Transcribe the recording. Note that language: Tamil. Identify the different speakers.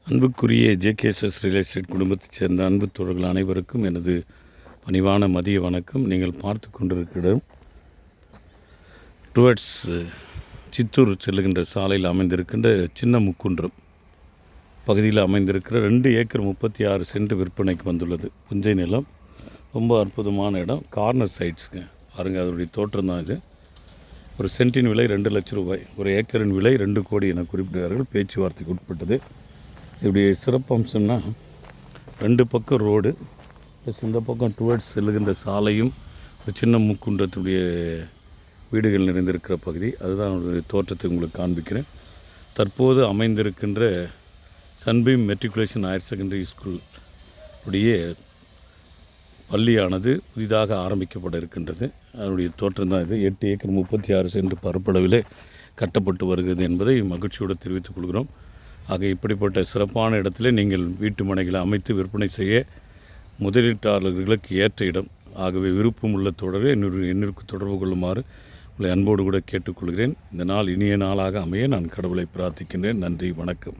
Speaker 1: அன்புக்குரிய ஜேகேஎஸ்எஸ் ரியல் எஸ்டேட் குடும்பத்தைச் சேர்ந்த அன்பு தோழர்கள் அனைவருக்கும் எனது பணிவான மதிய வணக்கம். நீங்கள் பார்த்து கொண்டிருக்கிற டுவர்ட்ஸ் சித்தூர் செல்லுகின்ற சாலையில் அமைந்திருக்கின்ற சின்ன முக்குன்றம் பகுதியில் அமைந்திருக்கிற 2 ஏக்கர் 36 சென்ட் விற்பனைக்கு வந்துள்ளது. புஞ்சை நிலம், ரொம்ப அற்புதமான இடம், கார்னர் சைட்ஸுங்க. பாருங்கள், அதனுடைய தோற்றம் தான் இது. ஒரு சென்ட்டின் விலை 2 லட்சம் ரூபாய், ஒரு ஏக்கரின் விலை 2 கோடி என குறிப்பிட்டார்கள். பேச்சுவார்த்தைக்கு உட்பட்டது. இப்படி சிறப்பம்சம்னா 2 பக்கம் ரோடு ப்ளஸ் இந்த பக்கம் டுவர்ட்ஸ் செல்லுகின்ற சாலையும் ஒரு சின்ன முக்குன்றத்துடைய வீடுகள் நிறைந்திருக்கிற பகுதி. அதுதான் ஒரு தோற்றத்தை உங்களுக்கு காண்பிக்கிறேன். தற்போது அமைந்திருக்கின்ற Sunbeam matriculation higher secondary school உடைய பள்ளியானது புதிதாக ஆரம்பிக்கப்பட இருக்கின்றது. அதனுடைய தோற்றம் தான் இது. 8 ஏக்கர் 36 சென்ட் பரப்பளவிலே கட்டப்பட்டு வருகிறது என்பதை மகிழ்ச்சியோடு தெரிவித்துக் கொள்கிறோம். ஆக இப்படிப்பட்ட சிறப்பான இடத்துல நீங்கள் வீட்டு மனைகளை அமைத்து விற்பனை செய்ய முதலீட்டாளர்களுக்கு ஏற்ற இடம். ஆகவே விருப்பம் உள்ள தொடரை என்னிற்கு தொடர்பு கொள்ளுமாறு உங்களை அன்போடு கூட கேட்டுக்கொள்கிறேன். இந்த நாள் இனிய நாளாக அமைய நான் கடவுளை பிரார்த்திக்கின்றேன். நன்றி, வணக்கம்.